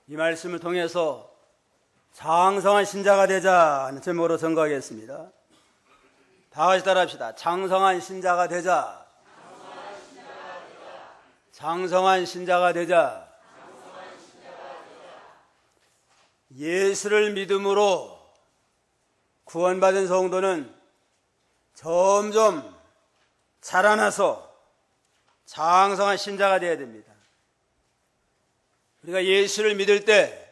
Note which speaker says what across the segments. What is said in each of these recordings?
Speaker 1: 이 말씀을 통해서 장성한 신자가 되자 하는 제목으로 선거하겠습니다. 다 같이 따라합시다. 장성한 신자가 되자. 장성한 신자가 되자. 예수를 믿음으로 구원받은 성도는 점점 자라나서 장성한 신자가 되어야 됩니다. 우리가 예수를 믿을 때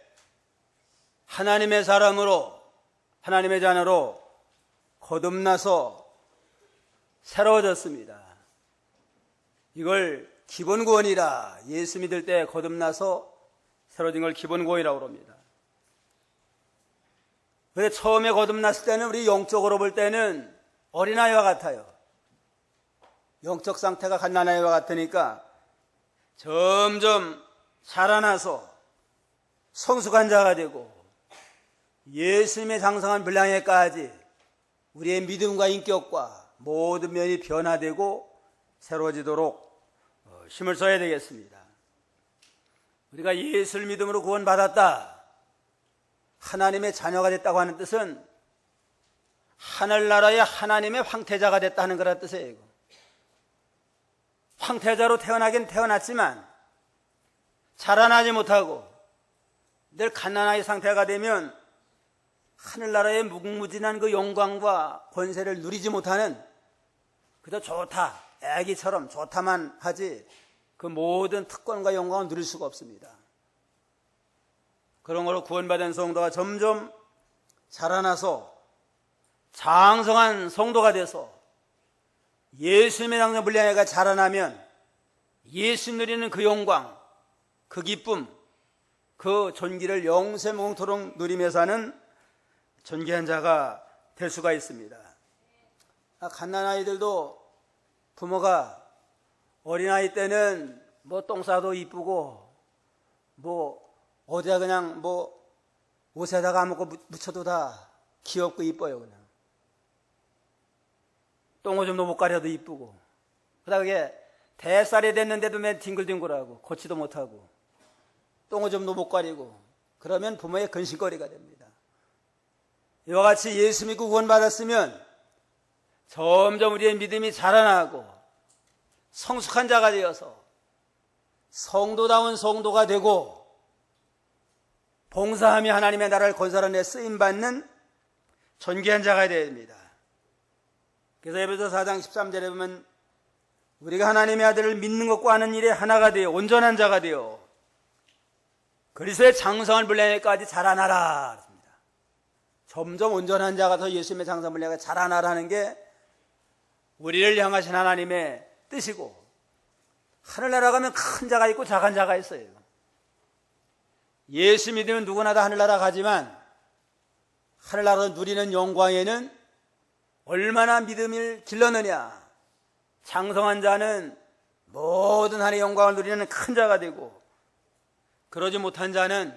Speaker 1: 하나님의 사람으로, 하나님의 자녀로 거듭나서 새로워졌습니다. 이걸 기본구원이라, 예수 믿을 때 거듭나서 새로워진 걸 기본구원이라고 합니다. 그런데 처음에 거듭났을 때는 우리 영적으로 볼 때는 어린아이와 같아요. 영적 상태가 갓난아이와 같으니까 점점 자라나서 성숙한 자가 되고 예수님의 장성한 분량에까지 우리의 믿음과 인격과 모든 면이 변화되고 새로워지도록 힘을 써야 되겠습니다. 우리가 예수를 믿음으로 구원받았다, 하나님의 자녀가 됐다고 하는 뜻은 하늘나라의 하나님의 황태자가 됐다는 거란 뜻이에요. 황태자로 태어나긴 태어났지만 자라나지 못하고 늘 갓난아이 상태가 되면 하늘나라의 무궁무진한 그 영광과 권세를 누리지 못하는, 그저 좋다, 애기처럼 좋다만 하지 그 모든 특권과 영광을 누릴 수가 없습니다. 그런 걸로 구원받은 성도가 점점 자라나서 장성한 성도가 돼서 예수님의 장성 분량회가 자라나면 예수 누리는 그 영광, 그 기쁨, 그 존귀를 영생永토록 누리며 사는 존귀한 자가 될 수가 있습니다. 갓난아이들도 부모가 어린아이 때는 뭐 똥 싸도 이쁘고 뭐 어디다 그냥 뭐 옷에다가 아무것도 묻혀도 다 귀엽고 이뻐요. 그냥 똥오줌도 못 가려도 이쁘고, 그러다 그게 대살이 됐는데도 맨 뒹굴뒹굴하고 걷지도 못하고 똥오줌도 못 가리고 그러면 부모의 근심거리가 됩니다. 이와 같이 예수 믿고 구원받았으면 점점 우리의 믿음이 자라나고 성숙한 자가 되어서 성도다운 성도가 되고 봉사하며 하나님의 나라를 건설하는 데 쓰임받는 존귀한 자가 되어야 됩니다. 그래서 에베소 4장 13절에 보면 우리가 하나님의 아들을 믿는 것과 하는 일에 하나가 되어 온전한 자가 되어 그리스도의 장성한 분량에까지 자라나라. 점점 온전한 자가 더 예수님의 장성한 분량에 자라나라는 게 우리를 향하신 하나님의 뜻이고, 하늘나라 가면 큰 자가 있고 작은 자가 있어요. 예수 믿으면 누구나 다 하늘나라 가지만 하늘나라로 누리는 영광에는 얼마나 믿음을 길렀느냐. 장성한 자는 모든 하나님의 영광을 누리는 큰 자가 되고, 그러지 못한 자는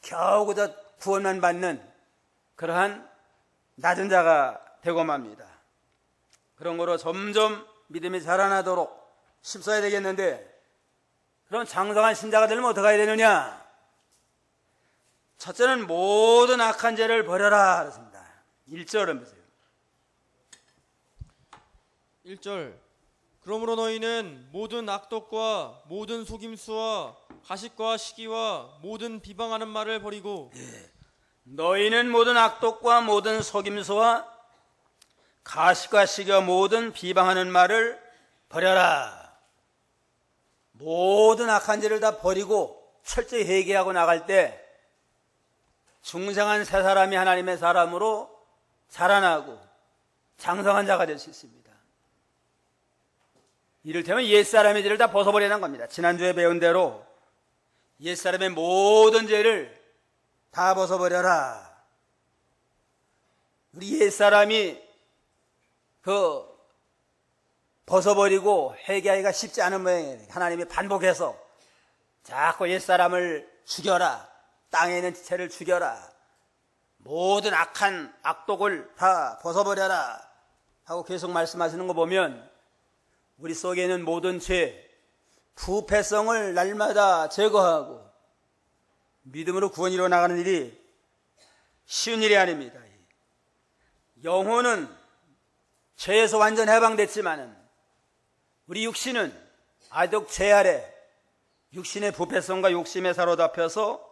Speaker 1: 겨우 그저 구원만 받는 그러한 낮은 자가 되고 맙니다. 그런 거로 점점 믿음이 자라나도록 힘써야 되겠는데, 그럼 장성한 신자가 되려면 어떻게 해야 되느냐? 첫째는 모든 악한 죄를 버려라 그랬습니다. 1절을 보세요.
Speaker 2: 1절 그러므로 너희는 모든 악독과 모든 속임수와 가식과 시기와 모든 비방하는 말을 버리고,
Speaker 1: 너희는 모든 악독과 모든 속임수와 가식과 시기와 모든 비방하는 말을 버려라. 모든 악한 죄를 다 버리고 철저히 회개하고 나갈 때 중생한 새 사람이 하나님의 사람으로 자라나고 장성한 자가 될 수 있습니다. 이를테면 옛사람의 죄를 다 벗어버리는 겁니다. 지난주에 배운 대로 옛사람의 모든 죄를 다 벗어버려라. 우리 옛사람이 벗어버리고 회개하기가 쉽지 않은 모양이에요. 하나님이 반복해서 자꾸 옛사람을 죽여라, 땅에 있는 지체를 죽여라, 모든 악한 악독을 다 벗어버려라 하고 계속 말씀하시는 거 보면 우리 속에 있는 모든 죄, 부패성을 날마다 제거하고 믿음으로 구원이 일어나가는 일이 쉬운 일이 아닙니다. 영혼은 죄에서 완전 해방됐지만은 우리 육신은 아직 죄 아래 육신의 부패성과 욕심에 사로잡혀서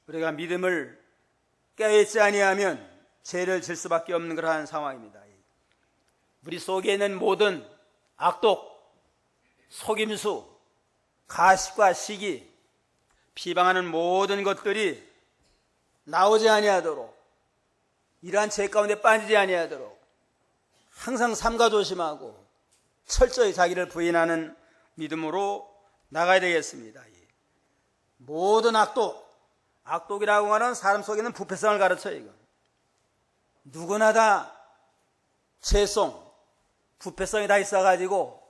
Speaker 1: 우리가 믿음을 깨어있지 아니하면 죄를 질 수밖에 없는 그러한 상황입니다. 우리 속에 있는 모든 악독, 속임수, 가식과 시기, 비방하는 모든 것들이 나오지 아니하도록, 이러한 죄 가운데 빠지지 아니하도록 항상 삼가 조심하고 철저히 자기를 부인하는 믿음으로 나가야 되겠습니다. 모든 악독이라고 하는 사람 속에 있는 부패성을 가르쳐요. 이건 누구나 다 죄성, 부패성이 다 있어가지고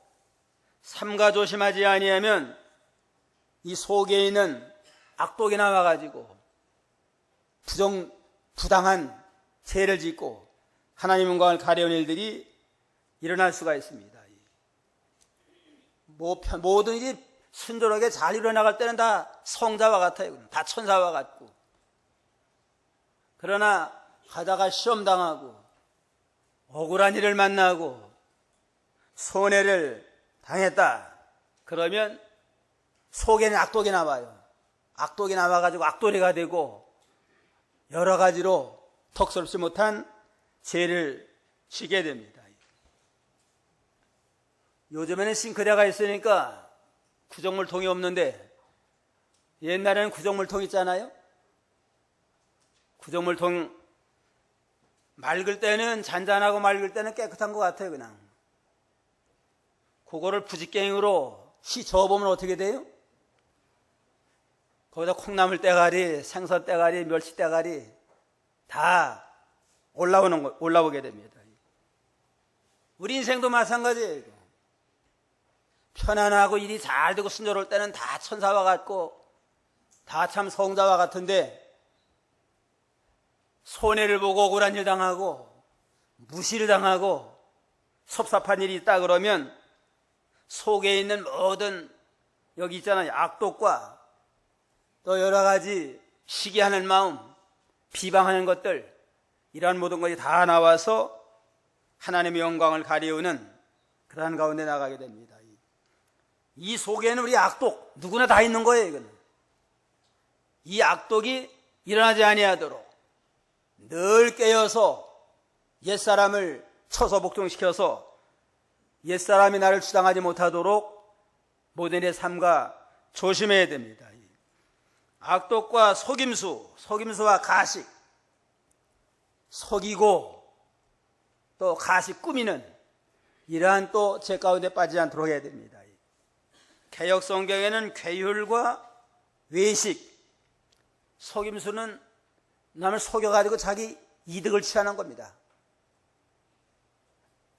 Speaker 1: 삼가 조심하지 아니하면 이 속에 있는 악독이 나와가지고 부당한 죄를 짓고 하나님 영광을 가려운 일들이 일어날 수가 있습니다. 모든 일이 순조롭게 잘 일어나갈 때는 다 성자와 같아요. 다 천사와 같고. 그러나 가다가 시험당하고 억울한 일을 만나고 손해를 당했다. 그러면 속에는 악독이 나와요. 악독이 나와가지고 악도리가 되고 여러 가지로 턱설지 못한 죄를 지게 됩니다. 요즘에는 싱크대가 있으니까 구정물통이 없는데 옛날에는 구정물통 있잖아요. 구정물통 맑을 때는 잔잔하고 맑을 때는 깨끗한 것 같아요. 그냥 그거를 부직갱이로 저어보면 어떻게 돼요? 거기다 콩나물 때가리, 생선 때가리, 멸치 때가리 다 올라오게 됩니다. 우리 인생도 마찬가지예요. 편안하고 일이 잘 되고 순조로울 때는 다 천사와 같고 다 참 성자와 같은데 손해를 보고 억울한 일 당하고 무시를 당하고 섭섭한 일이 있다 그러면 속에 있는 모든 여기 있잖아요. 악독과 또 여러 가지 시기하는 마음, 비방하는 것들 이러한 모든 것이 다 나와서 하나님의 영광을 가리우는 그러한 가운데 나가게 됩니다. 이 속에는 우리 악독 누구나 다 있는 거예요. 이거는. 이 악독이 일어나지 아니하도록 늘 깨어서 옛사람을 쳐서 복종시켜서 옛사람이 나를 주장하지 못하도록 모든 일의 삶과 조심해야 됩니다. 악독과 속임수와 가식, 속이고 또 가식 꾸미는 이러한 또 죄 가운데 빠지지 않도록 해야 됩니다. 개역 성경에는 괴율과 외식, 속임수는 남을 속여가지고 자기 이득을 취하는 겁니다.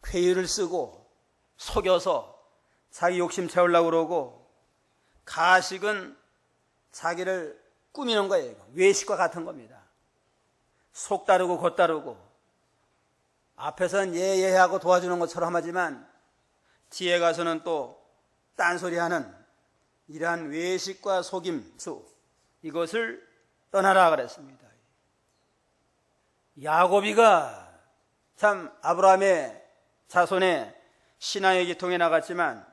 Speaker 1: 괴율을 쓰고 속여서 자기 욕심 채우려고 그러고, 가식은 자기를 꾸미는 거예요. 외식과 같은 겁니다. 속 다르고 겉 다르고 앞에서는 예하고 도와주는 것처럼 하지만 뒤에 가서는 또 딴소리하는 이러한 외식과 속임수, 이것을 떠나라 그랬습니다. 야고비가 참 아브라함의 자손의 신앙의 기통에 나갔지만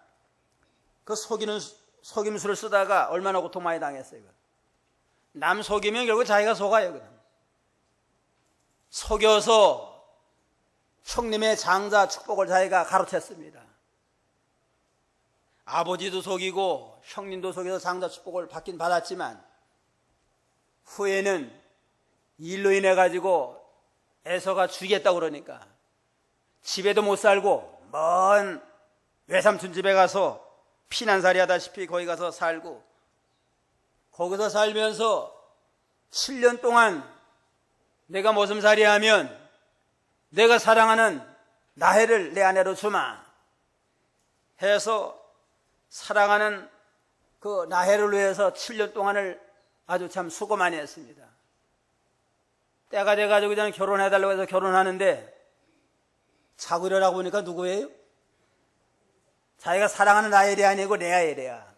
Speaker 1: 그 속임수를 쓰다가 얼마나 고통 많이 당했어요. 남 속이면 결국 자기가 속아요. 그냥. 속여서 형님의 장자 축복을 자기가 가로챘습니다. 아버지도 속이고 형님도 속여서 장자 축복을 받긴 받았지만 후에는 일로 인해 가지고 에서가 죽이겠다고 그러니까 집에도 못 살고 먼 외삼촌 집에 가서 피난살이 하다시피 거기 가서 살고, 거기서 살면서 7년 동안 내가 모슴살이 하면 내가 사랑하는 나혜를 내 아내로 주마 해서 사랑하는 그 나혜를 위해서 7년 동안을 아주 참 수고 많이 했습니다. 때가 돼가지고 저는 결혼해달라고 해서 결혼하는데 자고 일어나고 보니까 누구예요? 자기가 사랑하는 나엘이 아니고 레아엘이야.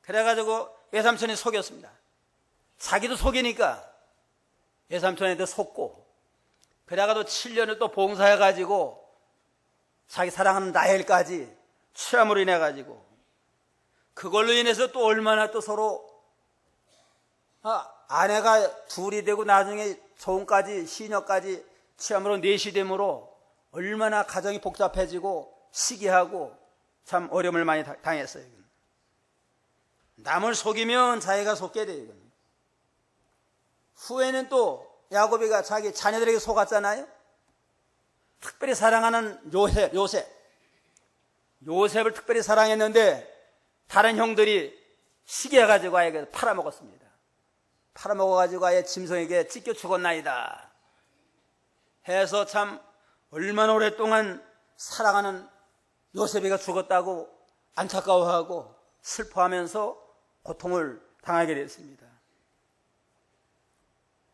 Speaker 1: 그래가지고 외삼촌이 속였습니다. 자기도 속이니까 외삼촌한테 속고, 그래가도 7년을 또 봉사해가지고 자기 사랑하는 라헬까지 취함으로 인해가지고, 그걸로 인해서 또 얼마나 또 서로 아내가 둘이 되고 나중에 종까지 시녀까지 취함으로 넷이 되므로 얼마나 가정이 복잡해지고 시기하고 참 어려움을 많이 당했어요. 남을 속이면 자기가 속게 돼요. 후에는 또 야곱이가 자기 자녀들에게 속았잖아요. 특별히 사랑하는 요셉을 특별히 사랑했는데 다른 형들이 시기해가지고 아예 팔아먹었습니다. 팔아먹어가지고 아예 짐승에게 찢겨 죽었나이다 해서 참 얼마나 오랫동안 사랑하는 요셉이가 죽었다고 안타까워하고 슬퍼하면서 고통을 당하게 됐습니다.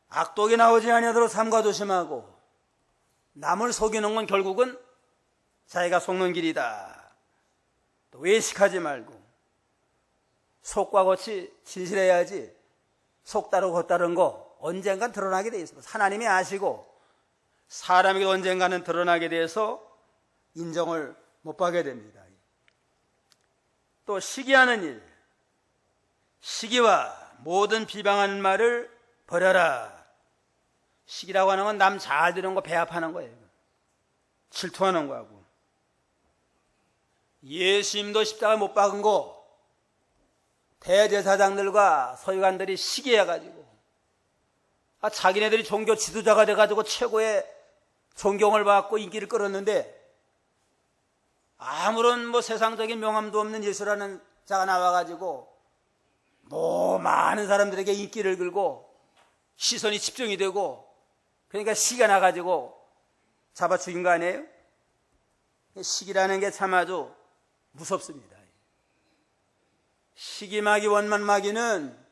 Speaker 1: 악독이 나오지 아니하도록 삼가 조심하고, 남을 속이는 건 결국은 자기가 속는 길이다. 또 외식하지 말고 속과 겉이 진실해야지 속다르고 겉다른 거 언젠간 드러나게 돼 있습니다. 하나님이 아시고 사람에게 언젠가는 드러나게 돼서 인정을 못 받게 됩니다. 또 시기하는 일, 시기와 모든 비방하는 말을 버려라. 시기라고 하는 건 남 잘 되는 거 배합하는 거예요. 질투하는 거하고. 예수님도 십자가 못 박은 거 대제사장들과 서기관들이 시기해가지고 자기네들이 종교 지도자가 돼가지고 최고의 존경을 받고 인기를 끌었는데, 아무런 세상적인 명함도 없는 예수라는 자가 나와가지고 많은 사람들에게 인기를 끌고 시선이 집중이 되고, 그러니까 시기가 나가지고 잡아 죽인 거 아니에요? 시기라는 게 참 아주 무섭습니다. 시기마귀 원만마귀는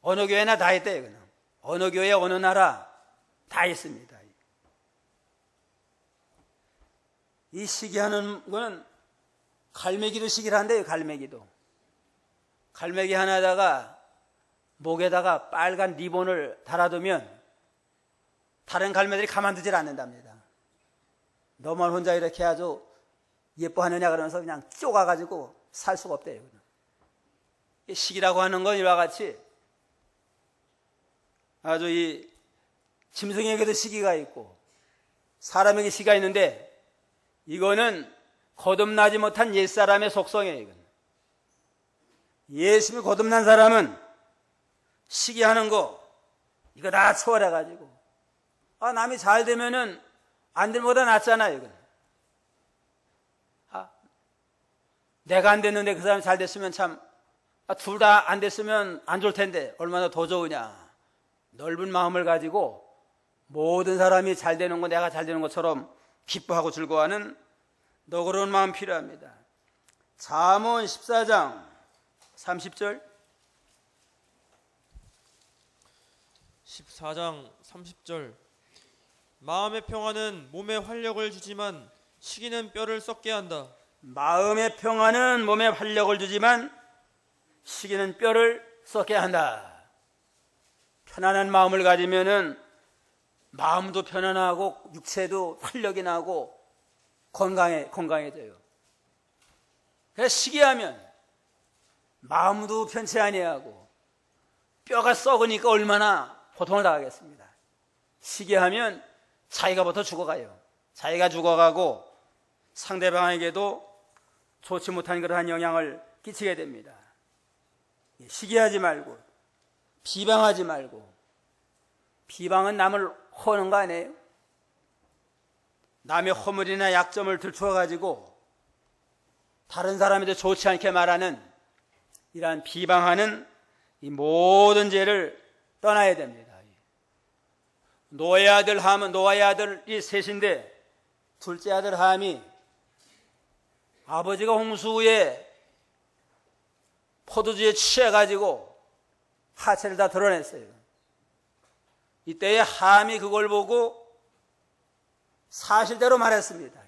Speaker 1: 어느 교회나 다 있대요. 그냥 어느 교회 어느 나라 다 있습니다. 이 시기하는 거는 갈매기도 시기를 한대요. 갈매기 하나다가 목에다가 빨간 리본을 달아두면 다른 갈매들이 가만두질 않는답니다. 너만 혼자 이렇게 아주 예뻐하느냐 그러면서 그냥 쪼가가지고 살 수가 없대요. 시기라고 하는 건 이와 같이 아주 이 짐승에게도 시기가 있고 사람에게 시기가 있는데, 이거는 거듭나지 못한 옛사람의 속성이에요. 이건. 예수님이 거듭난 사람은 시기하는 거 이거 다 초월해가지고 남이 잘 되면은 안 되는 것보다 낫잖아요. 이건. 내가 안 됐는데 그 사람이 잘 됐으면 참 둘 다 안 됐으면 안 좋을 텐데 얼마나 더 좋으냐. 넓은 마음을 가지고 모든 사람이 잘 되는 거 내가 잘 되는 것처럼 기뻐하고 즐거워하는 너그러운 마음 필요합니다. 잠언 14장 30절
Speaker 2: 14장 30절 마음의 평화는 몸에 활력을 주지만 시기는 뼈를 썩게 한다.
Speaker 1: 마음의 평화는 몸에 활력을 주지만 시기는 뼈를 썩게 한다. 편안한 마음을 가지면은 마음도 편안하고 육체도 활력이 나고 건강해져요. 그래서 시기하면 마음도 편치 아니하고 뼈가 썩으니까 얼마나 고통을 당하겠습니다. 시기하면 자기가부터 죽어가요. 자기가 죽어가고 상대방에게도 좋지 못한 그러한 영향을 끼치게 됩니다. 시기하지 말고 비방하지 말고. 비방은 남을 허는 거 아니에요? 남의 허물이나 약점을 들추어가지고 다른 사람에게 좋지 않게 말하는 이러한 비방하는 이 모든 죄를 떠나야 됩니다. 노아의 아들 함은, 노아의 아들이 셋인데 둘째 아들 함이 아버지가 홍수에 포도주에 취해가지고 하체를 다 드러냈어요. 이때에 함이 그걸 보고 사실대로 말했습니다.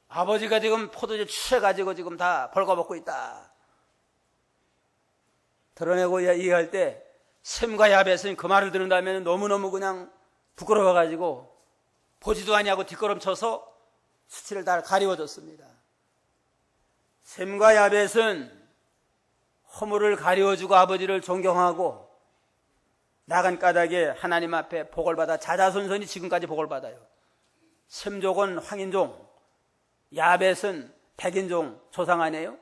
Speaker 1: 아버지가 지금 포도주에 취해가지고 지금 다 벌거벗고 있다. 드러내고 얘기할 때 셈과 야벳은 그 말을 들은 다음에 너무너무 그냥 부끄러워가지고 보지도 아니하고 뒷걸음쳐서 수치를 다 가리워줬습니다. 셈과 야벳은 허물을 가리워주고 아버지를 존경하고 나간 까닭에 하나님 앞에 복을 받아 자자손손이 지금까지 복을 받아요. 셈족은 황인종, 야벳은 백인종 조상 아니에요?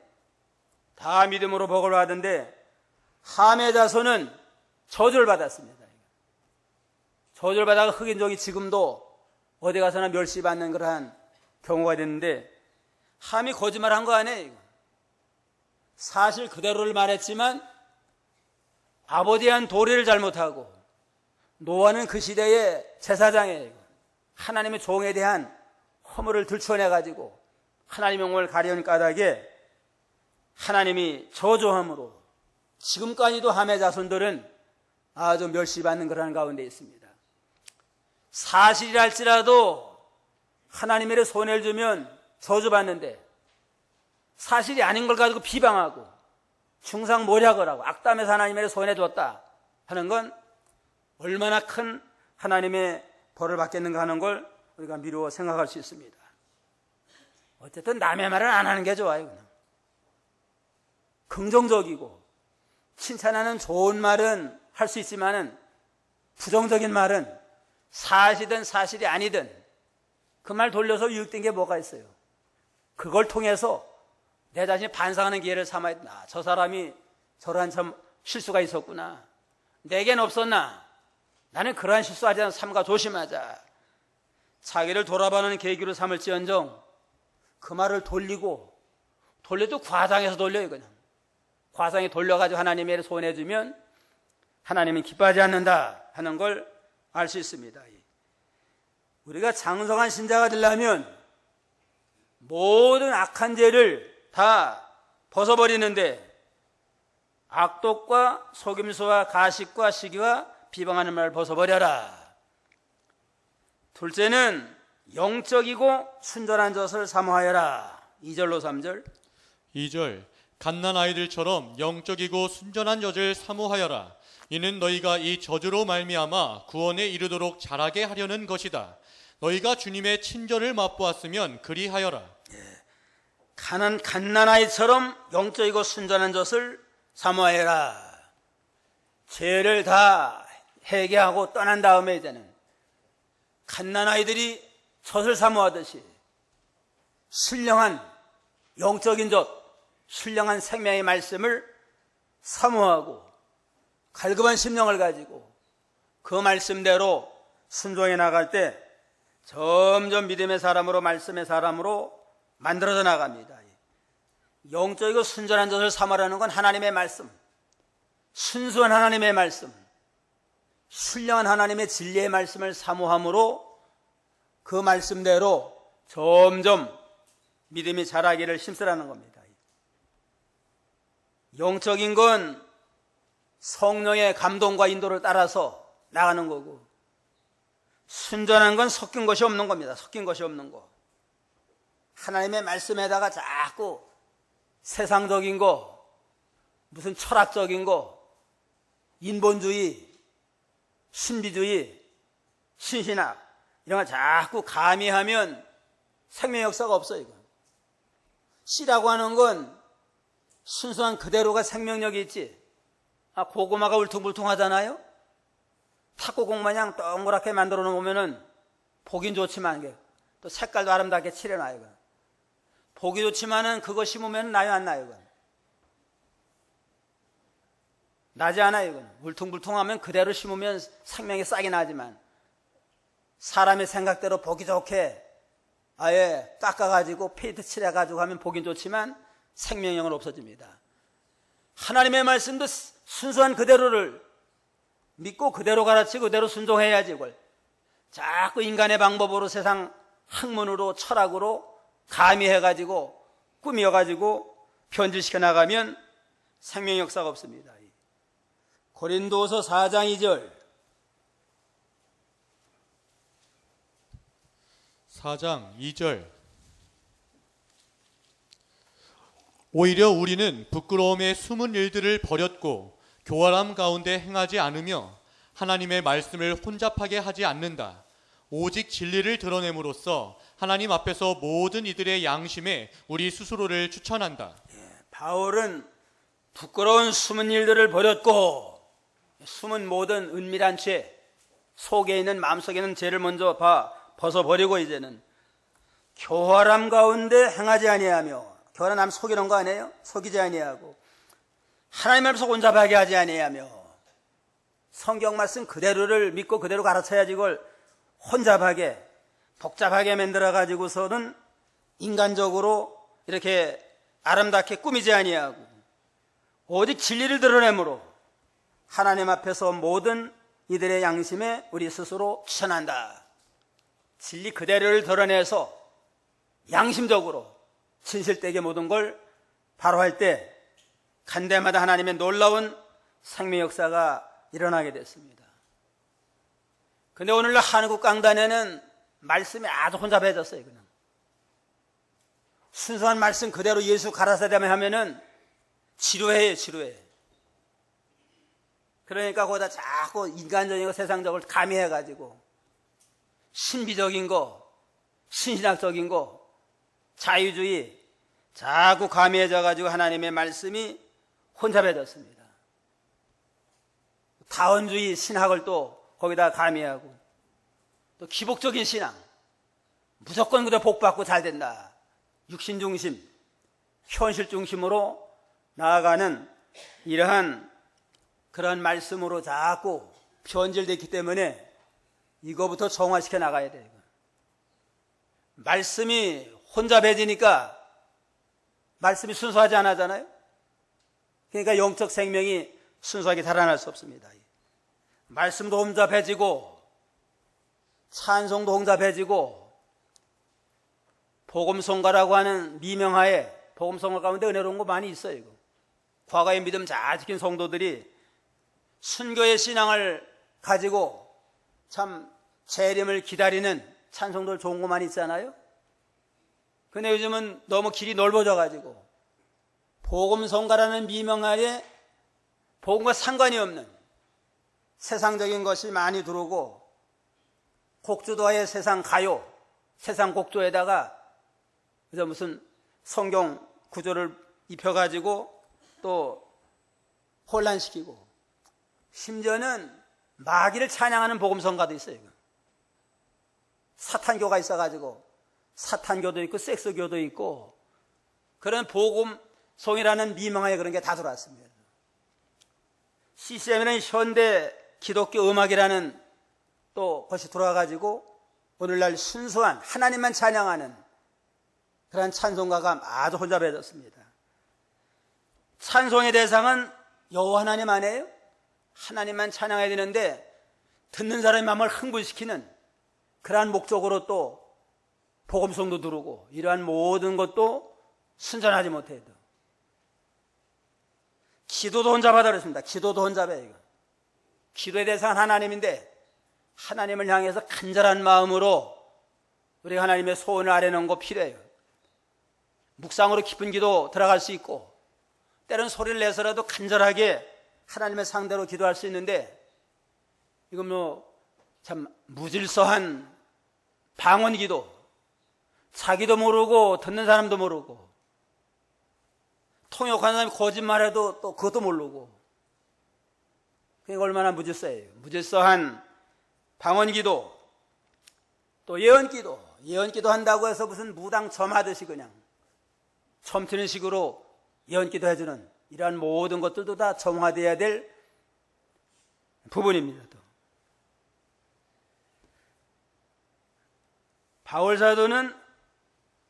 Speaker 1: 다 믿음으로 복을 받은데 함의 자손은 저주를 받았습니다. 저주를 받아가 흑인종이 지금도 어디 가서나 멸시받는 그러한 경우가 됐는데 함이 거짓말한 거 아니에요? 사실 그대로를 말했지만 아버지에 대한 도리를 잘못하고 노아는 그 시대의 제사장이에요. 하나님의 종에 대한 허물을 들춰내가지고 하나님의 영광을 가려는 까닭에 하나님이 저주함으로 지금까지도 함의 자손들은 아주 멸시받는 그런 가운데 있습니다. 사실이랄지라도 하나님의 손해를 주면 저주받는데 사실이 아닌 걸 가지고 비방하고 중상모략을 하고 악담해서 하나님의 손해 줬다 하는 건 얼마나 큰 하나님의 벌을 받겠는가 하는 걸 우리가 미루어 생각할 수 있습니다. 어쨌든 남의 말은 안 하는 게 좋아요. 그냥. 긍정적이고 칭찬하는 좋은 말은 할 수 있지만은 부정적인 말은 사실이든 사실이 아니든 그 말 돌려서 유익된 게 뭐가 있어요. 그걸 통해서 내 자신이 반성하는 기회를 삼아야 된다. 저 사람이 저러한 참 실수가 있었구나. 내겐 없었나. 나는 그러한 실수하지 않아 삼가 조심하자. 자기를 돌아보는 계기로 삼을지언정 그 말을 돌려도 과장해서 돌려요. 그냥 과장에 돌려가지고 하나님의 손해 주면 하나님은 기뻐하지 않는다 하는 걸 알 수 있습니다. 우리가 장성한 신자가 되려면 모든 악한 죄를 다 벗어버리는데 악독과 속임수와 가식과 시기와 비방하는 말을 벗어버려라. 둘째는 영적이고 순전한 젖을 사모하여라. 2절로 3절.
Speaker 2: 2절 갓난 아이들처럼 영적이고 순전한 젖을 사모하여라. 이는 너희가 이 저주로 말미암아 구원에 이르도록 자라게 하려는 것이다. 너희가 주님의 친절을 맛보았으면 그리하여라.
Speaker 1: 갓난 아이처럼 영적이고 순전한 젖을 사모하여라. 죄를 다 회개하고 떠난 다음에 이제는 갓난 아이들이 젖을 사모하듯이 신령한 영적인 젖, 신령한 생명의 말씀을 사모하고 갈급한 심령을 가지고 그 말씀대로 순종해 나갈 때 점점 믿음의 사람으로 말씀의 사람으로 만들어져 나갑니다. 영적이고 순전한 젖을 사모하는 건 하나님의 말씀, 순수한 하나님의 말씀, 신령한 하나님의 진리의 말씀을 사모함으로 그 말씀대로 점점 믿음이 자라기를 힘쓰라는 겁니다. 영적인 건 성령의 감동과 인도를 따라서 나가는 거고, 순전한 건 섞인 것이 없는 겁니다. 섞인 것이 없는 거. 하나님의 말씀에다가 자꾸 세상적인 거, 무슨 철학적인 거, 인본주의, 신비주의, 신신학 이런 거 자꾸 가미하면 생명 역사가 없어요. 이건. 씨라고 하는 건 순수한 그대로가 생명력이 있지. 고구마가 울퉁불퉁하잖아요. 탁구공 마냥 동그랗게 만들어 놓으면은 보긴 좋지만 또 색깔도 아름답게 칠해놔요. 이건. 보기 좋지만은 그거 심으면 나요 안 나요? 이건. 나지 않아요. 이건. 울퉁불퉁하면 그대로 심으면 생명이 싹이 나지만 사람의 생각대로 보기 좋게 아예 깎아가지고 페인트 칠해가지고 하면 보긴 좋지만 생명력은 없어집니다. 하나님의 말씀도 순수한 그대로를 믿고 그대로 가르치고 그대로 순종해야지. 이걸 자꾸 인간의 방법으로 세상 학문으로 철학으로 가미해가지고 꾸며가지고 변질시켜 나가면 생명 역사가 없습니다. 고린도서 4장 2절.
Speaker 2: 4장 2절. 오히려 우리는 부끄러움의 숨은 일들을 버렸고 교활함 가운데 행하지 않으며 하나님의 말씀을 혼잡하게 하지 않는다. 오직 진리를 드러냄으로써 하나님 앞에서 모든 이들의 양심에 우리 스스로를 추천한다.
Speaker 1: 바울은 부끄러운 숨은 일들을 버렸고 숨은 모든 은밀한 죄, 속에 있는 마음속에 있는 죄를 먼저 벗어버리고 이제는 교활함 가운데 행하지 아니하며, 교활함 속이는 거 아니에요? 속이지 아니하고 하나님 앞에서 혼잡하게 하지 아니하며 성경 말씀 그대로를 믿고 그대로 가르쳐야지 이걸 혼잡하게 복잡하게 만들어 가지고서는 인간적으로 이렇게 아름답게 꾸미지 아니하고 오직 진리를 드러내므로 하나님 앞에서 모든 이들의 양심에 우리 스스로 추천한다. 진리 그대로를 드러내서 양심적으로 진실되게 모든 걸 바로할 때 간 데마다 하나님의 놀라운 생명 역사가 일어나게 됐습니다. 근데 오늘날 한국 강단에는 말씀이 아주 혼잡해졌어요. 그냥 순수한 말씀 그대로 예수 가라사대만 하면은 지루해요, 지루해. 그러니까 거기다 자꾸 인간적인 거, 세상적을 가미해가지고 신비적인 거, 신신학적인 거, 자유주의 자꾸 가미해져가지고 하나님의 말씀이 혼잡해졌습니다. 다원주의 신학을 또 거기다 가미하고 또 기복적인 신앙, 무조건 그대 복받고 잘 된다. 육신 중심, 현실 중심으로 나아가는 이러한 그런 말씀으로 자꾸 변질됐기 때문에 이거부터 정화시켜 나가야 돼요. 말씀이 혼잡해지니까 말씀이 순수하지 않아잖아요. 그러니까 영적 생명이 순수하게 달아날 수 없습니다. 말씀도 혼잡해지고 찬송도 혼잡해지고 복음성가라고 하는 미명하에 복음성가 가운데 은혜로운 거 많이 있어요. 이거. 과거의 믿음 잘 지킨 성도들이 순교의 신앙을 가지고 참 재림을 기다리는 찬송들 좋은 거 많이 있잖아요. 근데 요즘은 너무 길이 넓어져 가지고 복음성가라는 미명하에 복음과 상관이 없는 세상적인 것이 많이 들어오고 곡조도의 세상 가요, 세상 곡조에다가 그래서 무슨 성경 구조를 입혀가지고 또 혼란시키고 심지어는 마귀를 찬양하는 복음성가도 있어요. 사탄교가 있어가지고 사탄교도 있고 섹스교도 있고 그런 복음송이라는 미명하에 그런 게 다 들어왔습니다. CCM에는 현대 기독교 음악이라는 또 것이 들어와가지고 오늘날 순수한 하나님만 찬양하는 그런 찬송가가 아주 혼잡해졌습니다. 찬송의 대상은 여호와 하나님 아니에요? 하나님만 찬양해야 되는데 듣는 사람의 마음을 흥분시키는 그러한 목적으로 또 복음송도 들어오고 이러한 모든 것도 순전하지 못해요. 기도도 혼잡하다 그랬습니다. 기도도 혼잡해요. 이거. 기도의 대상은 하나님인데 하나님을 향해서 간절한 마음으로 우리가 하나님의 소원을 아뢰는 거 필요해요. 묵상으로 깊은 기도 들어갈 수 있고 때로는 소리를 내서라도 간절하게 하나님의 상대로 기도할 수 있는데 이건 뭐 참 무질서한 방언 기도, 자기도 모르고 듣는 사람도 모르고 통역하는 사람이 거짓말해도 또 그것도 모르고 그게 얼마나 무질서해요. 무질서한 방언 기도, 또 예언 기도, 예언 기도 한다고 해서 무슨 무당 점하듯이 그냥 점치는 식으로 예언 기도 해주는 이러한 모든 것들도 다 정화되어야 될 부분입니다. 또. 바울 사도는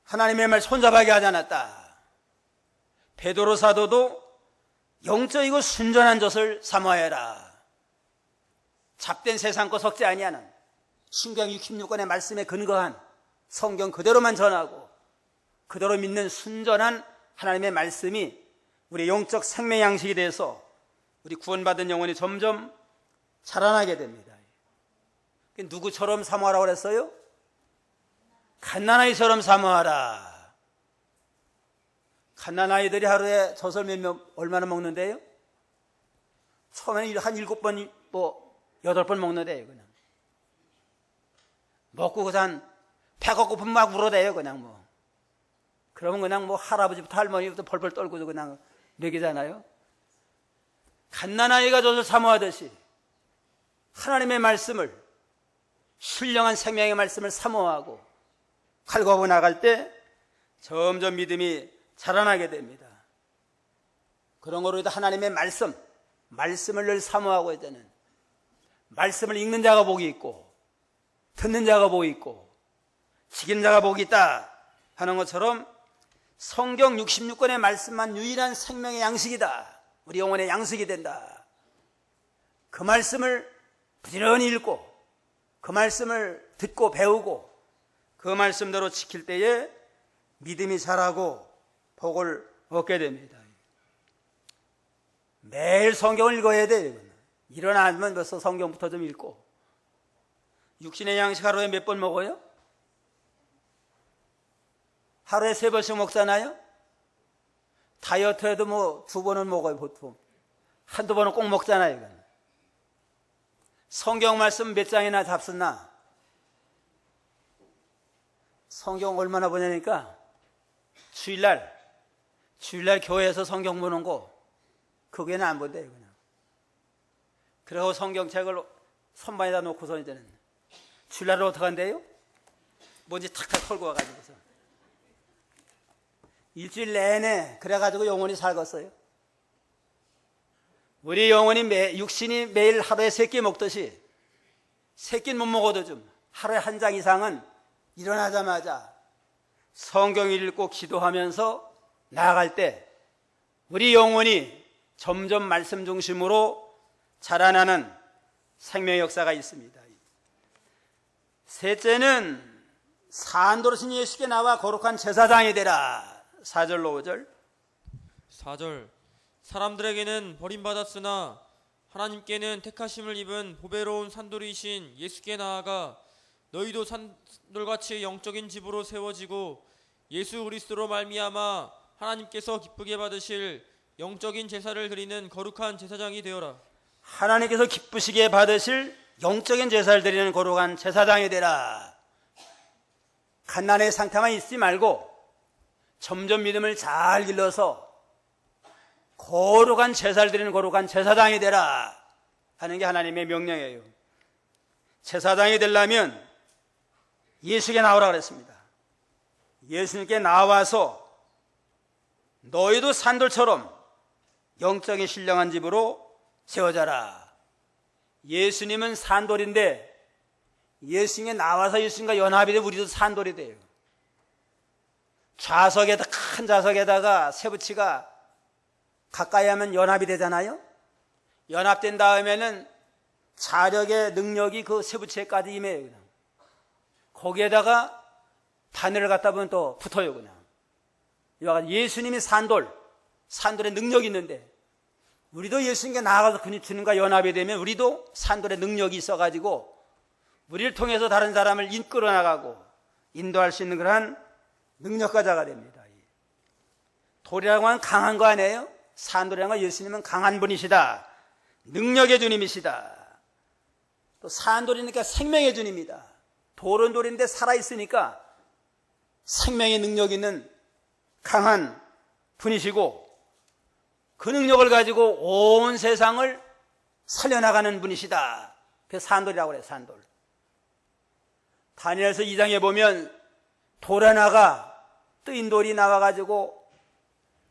Speaker 1: 하나님의 말 손잡하게 하지 않았다. 베드로 사도도 영적이고 순전한 것을 사모하여라. 잡된 세상 거 섞지 아니하는 신경 66권의 말씀에 근거한 성경 그대로만 전하고 그대로 믿는 순전한 하나님의 말씀이 우리의 영적 생명 양식이 돼서 우리 구원받은 영혼이 점점 자라나게 됩니다. 누구처럼 사모하라고 그랬어요? 갓난아이처럼 사모하라. 갓난아이들이 하루에 젖을 얼마나 먹는데요? 처음에는 한 7번, 8번 먹는데요, 그냥. 먹고 그냥 배가 고프면 막 울어대요, 그냥 뭐. 그러면 그냥 할아버지부터 할머니부터 벌벌 떨고도 그냥 먹이잖아요. 갓난아이가 젖을 사모하듯이 하나님의 말씀을, 신령한 생명의 말씀을 사모하고 갈구하고 나갈 때 점점 믿음이 자라나게 됩니다. 그런 거로 하나님의 말씀을 늘 사모하고 있다는, 말씀을 읽는 자가 복이 있고 듣는 자가 복이 있고 지키는 자가 복이 있다 하는 것처럼 성경 66권의 말씀만 유일한 생명의 양식이다. 우리 영혼의 양식이 된다. 그 말씀을 부지런히 읽고 그 말씀을 듣고 배우고 그 말씀대로 지킬 때에 믿음이 자라고 복을 얻게 됩니다. 매일 성경을 읽어야 돼요. 일어나면 벌써 성경부터 좀 읽고. 육신의 양식 하루에 몇 번 먹어요? 하루에 3번씩 먹잖아요. 다이어트해도 2번은 먹어요, 보통. 한두 번은 꼭 먹잖아요. 이건. 성경 말씀 몇 장이나 잡수나? 성경 얼마나 보냐니까 주일날 교회에서 성경 보는 거 그게는 안 본대요, 그냥. 그리고 성경책을 선반에다 놓고서 이제는 주일날은 어떻게 한대요? 뭔지 탁탁 털고 와가지고서 일주일 내내 그래가지고 영혼이 살겠어요. 우리 영혼이 육신이 매일 하루에 3끼 먹듯이 3끼는 못 먹어도 좀 하루에 한 장 이상은 일어나자마자 성경 읽고 기도하면서 나아갈 때 우리 영혼이 점점 말씀 중심으로 자라나는 생명의 역사가 있습니다. 셋째는 산도로신 예수께 나와 거룩한 제사장이 되라. 4절로 5절.
Speaker 3: 4절. 사람들에게는 버림받았으나 하나님께는 택하심을 입은 보배로운 산돌이신 예수께 나아가 너희도 산돌같이 영적인 집으로 세워지고 예수 그리스도로 말미암아 하나님께서 기쁘게 받으실 영적인 제사를 드리는 거룩한 제사장이 되어라.
Speaker 1: 하나님께서 기쁘시게 받으실 영적인 제사를 드리는 거룩한 제사장이 되라. 갓난의 상태만 있지 말고 점점 믿음을 잘 길러서 거룩한 제사를 드리는 거룩한 제사장이 되라 하는 게 하나님의 명령이에요. 제사장이 되려면 예수께 나오라 그랬습니다. 예수님께 나와서 너희도 산돌처럼 영적인 신령한 집으로 세워져라. 예수님은 산돌인데 예수님께 나와서 예수님과 연합이 되면 우리도 산돌이 돼요. 좌석에다 큰 좌석에다가 세부치가 가까이 하면 연합이 되잖아요. 연합된 다음에는 자력의 능력이 그 세부치에까지 임해요. 그냥. 거기에다가 바늘을 갖다 보면 또 붙어요. 그냥. 예수님이 산돌의 능력이 있는데 우리도 예수님께 나아가서 주님과 연합이 되면 우리도 산돌의 능력이 있어가지고 우리를 통해서 다른 사람을 이끌어 나가고 인도할 수 있는 그러한 능력가자가 됩니다. 돌이라고 하면 강한 거 아니에요? 산돌이라고 하면 예수님은 강한 분이시다. 능력의 주님이시다. 또 산돌이니까 생명의 주님이다. 돌은 돌인데 살아있으니까 생명의 능력 있는 강한 분이시고 그 능력을 가지고 온 세상을 살려나가는 분이시다. 그래서 산돌이라고 그래요. 산돌. 다니엘서 2장에 보면 돌 하나가 뜨인 돌이 나와가지고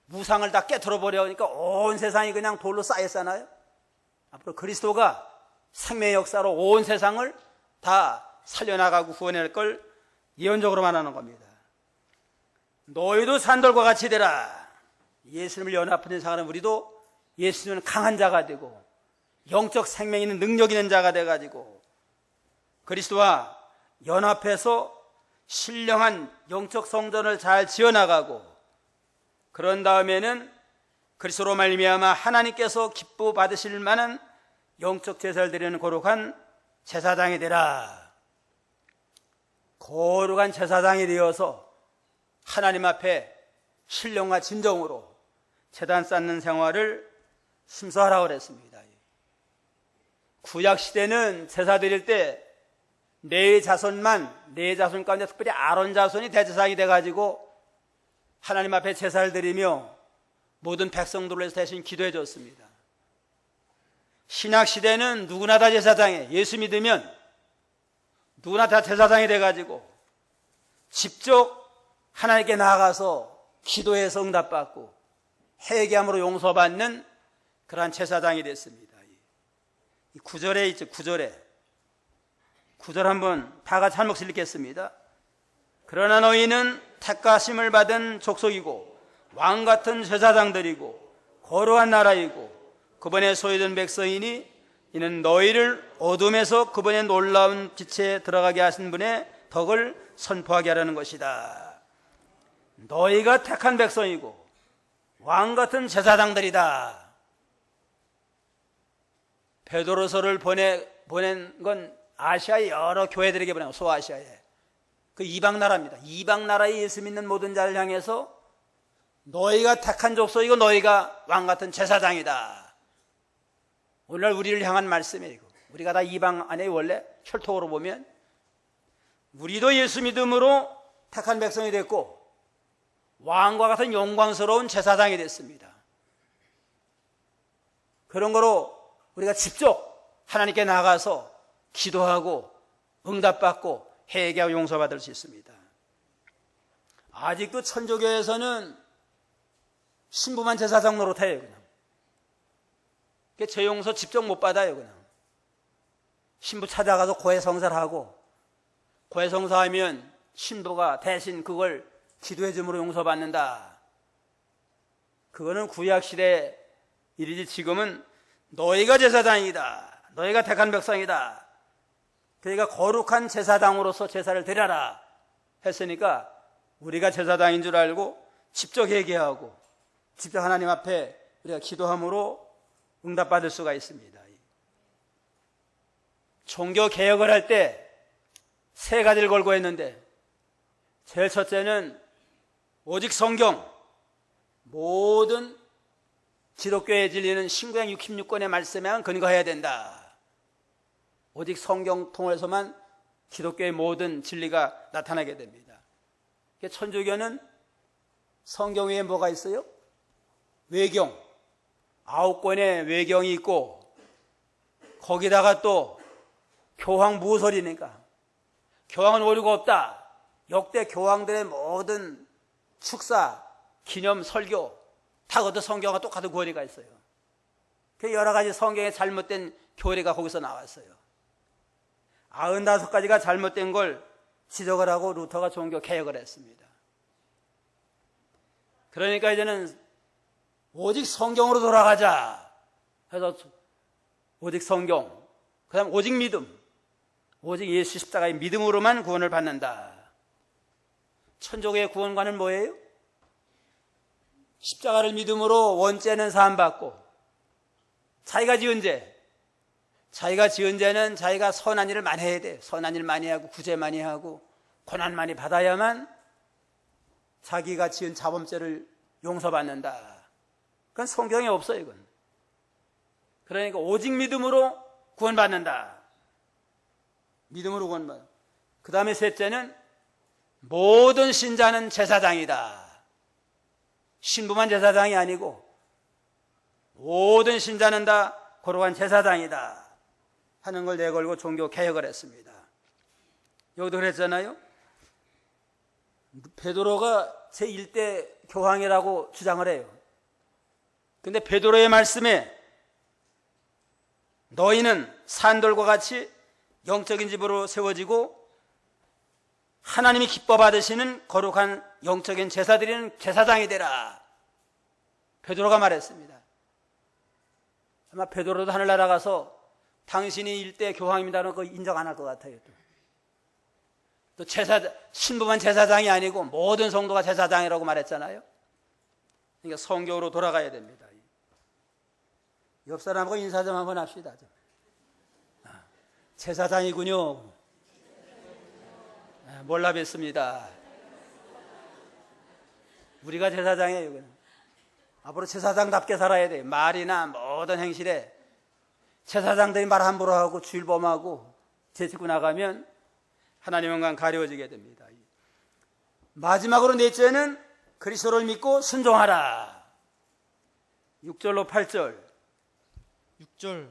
Speaker 1: 무상을 다 깨트려 버려니까 온 세상이 그냥 돌로 쌓였잖아요. 앞으로 그리스도가 생명의 역사로 온 세상을 다 살려나가고 구원할 걸 예언적으로 말하는 겁니다. 너희도 산돌과 같이 되라. 예수님을 연합하는 사람은 우리도 예수님은 강한 자가 되고 영적 생명 있는 능력 있는 자가 돼가지고 그리스도와 연합해서 신령한 영적 성전을 잘 지어나가고 그런 다음에는 그리스도로 말미암아 하나님께서 기뻐 받으실 만한 영적 제사를 드리는 거룩한 제사장이 되라. 거룩한 제사장이 되어서 하나님 앞에 신령과 진정으로 제단 쌓는 생활을 순서하라고 그랬습니다. 구약 시대는 제사 드릴 때 네 자손 가운데 특별히 아론 자손이 대제사장이 돼가지고 하나님 앞에 제사를 드리며 모든 백성들을 위해서 대신 기도해 줬습니다. 신약 시대는 누구나 다 제사장이에요. 예수 믿으면 누구나 다 제사장이 돼가지고 직접 하나님께 나아가서 기도해서 응답받고 회개함으로 용서받는 그러한 제사장이 됐습니다. 이 9절에 있죠. 9절 한번 다 같이 한 목소리 읽겠습니다. 그러나 너희는 택하심을 받은 족속이고 왕같은 제사장들이고 거룩한 나라이고 그분의 소유된 백성이니 이는 너희를 어둠에서 그분의 놀라운 빛에 들어가게 하신 분의 덕을 선포하게 하려는 것이다. 너희가 택한 백성이고 왕같은 제사장들이다. 베드로서를 보낸 건 아시아의 여러 교회들에게 보낸 소아시아에 그 이방 나라입니다. 이방 나라에 예수 믿는 모든 자를 향해서 너희가 택한 족속이고 너희가 왕같은 제사장이다. 오늘날 우리를 향한 말씀이에요. 우리가 다 이방 안에 원래 혈통으로 보면 우리도 예수 믿음으로 택한 백성이 됐고 왕과 같은 영광스러운 제사장이 됐습니다. 그런 거로 우리가 직접 하나님께 나가서 기도하고 응답받고 회개하고 용서받을 수 있습니다. 아직도 천주교에서는 신부만 제사장 노릇해요. 그냥 죄 용서 직접 못 받아요. 그냥 신부 찾아가서 고해성사하고 고해성사하면 신부가 대신 그걸 기도해 줌으로 용서받는다. 그거는 구약시대 일이지 지금은 너희가 제사장이다. 너희가 택한 백성이다. 그러니까 거룩한 제사장으로서 제사를 드려라 했으니까 우리가 제사장인 줄 알고 직접 회개하고 직접 하나님 앞에 우리가 기도함으로 응답받을 수가 있습니다. 종교 개혁을 할 때 세 가지를 걸고 했는데 제일 첫째는 오직 성경, 모든 기독교의 진리는 신구약 66권의 말씀에만 근거해야 된다. 오직 성경 통해서만 기독교의 모든 진리가 나타나게 됩니다. 천주교는 성경 외에 뭐가 있어요? 외경, 9권의 외경이 있고 거기다가 또 교황 무설이니까 교황은 오류가 없다. 역대 교황들의 모든 축사, 기념, 설교 다 그것도 성경과 똑같은 교리가 있어요. 여러 가지 성경의 잘못된 교리가 거기서 나왔어요. 95가지가 잘못된 걸 지적을 하고 루터가 종교 개혁을 했습니다. 그러니까 이제는 오직 성경으로 돌아가자 해서 오직 성경, 그 다음 오직 믿음, 오직 예수 십자가의 믿음으로만 구원을 받는다. 천주교의 구원관은 뭐예요? 십자가를 믿음으로 원죄는 사함받고 자기가 지은 죄는 자기가 선한 일을 많이 해야 돼요. 선한 일 많이 하고 구제 많이 하고 고난 많이 받아야만 자기가 지은 자범죄를 용서받는다. 그건 성경에 없어요. 이건. 그러니까 오직 믿음으로 구원받는다. 믿음으로 구원받는다. 그 다음에 셋째는 모든 신자는 제사장이다. 신부만 제사장이 아니고 모든 신자는 다 거룩한 제사장이다 하는 걸 내걸고 종교 개혁을 했습니다. 여기도 그랬잖아요. 베드로가 제1대 교황이라고 주장을 해요. 근데 베드로의 말씀에 너희는 산돌과 같이 영적인 집으로 세워지고 하나님이 기뻐 받으시는 거룩한 영적인 제사 드리는 제사장이 되라. 베드로가 말했습니다. 아마 베드로도 하늘나라 가서 당신이 일대 교황입니다는 거 인정 안 할 것 같아요. 또 신부만 제사장이 아니고 모든 성도가 제사장이라고 말했잖아요. 그러니까 성경으로 돌아가야 됩니다. 옆 사람하고 인사 좀 한번 합시다. 제사장이군요. 몰라 뵀습니다. 우리가 제사장이에요. 앞으로 제사장답게 살아야 돼요. 말이나 모든 행실에 제사장들이 말 함부로 하고 주일범하고 제치고 나가면 하나님과 가려워지게 됩니다. 마지막으로 넷째는 그리스도를 믿고 순종하라. 6절로 8절.
Speaker 3: 6절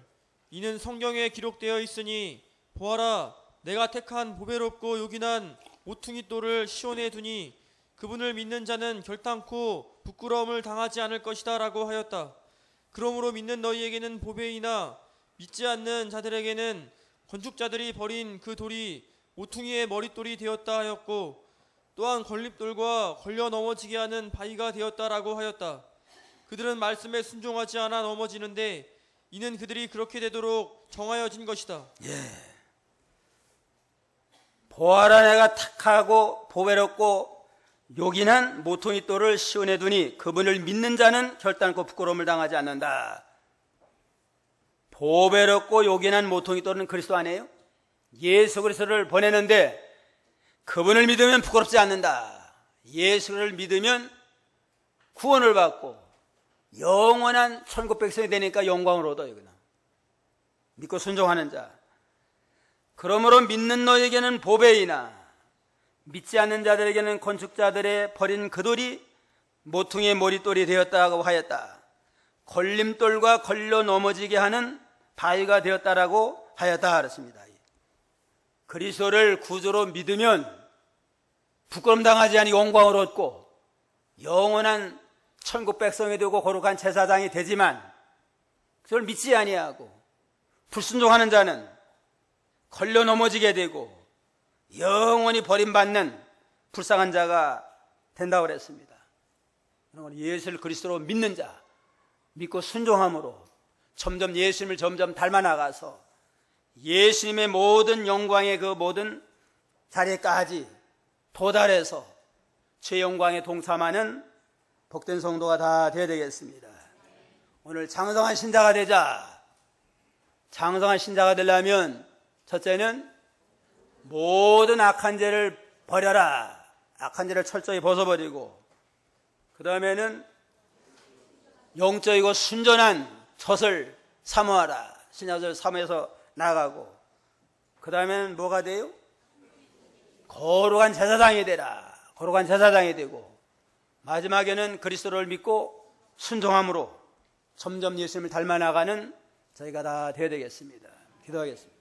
Speaker 3: 이는 성경에 기록되어 있으니 보아라 내가 택한 보배롭고 요긴한 모퉁이 돌을 시온에 두니 그분을 믿는 자는 결단코 부끄러움을 당하지 않을 것이다 라고 하였다. 그러므로 믿는 너희에게는 보배이나 믿지 않는 자들에게는 건축자들이 버린 그 돌이 모퉁이의 머릿돌이 되었다 하였고 또한 걸림돌과 걸려 넘어지게 하는 바위가 되었다라고 하였다. 그들은 말씀에 순종하지 않아 넘어지는데 이는 그들이 그렇게 되도록 정하여진 것이다.
Speaker 1: 보아라 내가 탁하고 보배롭고 요긴한 모퉁이 돌을 시온에 두니 그분을 믿는 자는 결단코 부끄러움을 당하지 않는다. 보배롭고 요긴한 모퉁이 돌은 그리스도 아니에요? 예수 그리스도를 보내는데 그분을 믿으면 부끄럽지 않는다. 예수를 믿으면 구원을 받고 영원한 천국 백성이 되니까 영광을 얻어요. 그냥 믿고 순종하는 자. 그러므로 믿는 너에게는 보배이나 믿지 않는 자들에게는 건축자들의 버린 그 돌이 모퉁이의 머릿돌이 되었다고 하였다. 걸림돌과 걸려 넘어지게 하는 바위가 되었다라고 하였다 그랬습니다. 그리스도를 구주로 믿으면 부끄럼 당하지 않은 영광을 얻고 영원한 천국 백성이 되고 거룩한 제사장이 되지만 그걸 믿지 아니하고 불순종하는 자는 걸려 넘어지게 되고 영원히 버림받는 불쌍한 자가 된다고 그랬습니다. 예수를 그리스도로 믿는 자, 믿고 순종함으로 점점 예수님을 점점 닮아 나가서 예수님의 모든 영광의 그 모든 자리까지 도달해서 제 영광에 동참하는 복된 성도가 다 되어야 되겠습니다. 오늘 장성한 신자가 되자. 장성한 신자가 되려면 첫째는 모든 악한 죄를 버려라. 악한 죄를 철저히 벗어버리고 그 다음에는 영적이고 순전한 젖을 사모하라. 신약을 사모해서 나가고 그 다음에는 뭐가 돼요? 거룩한 제사장이 되라. 거룩한 제사장이 되고 마지막에는 그리스도를 믿고 순종함으로 점점 예수님을 닮아 나가는 저희가 다 되어야 되겠습니다. 기도하겠습니다.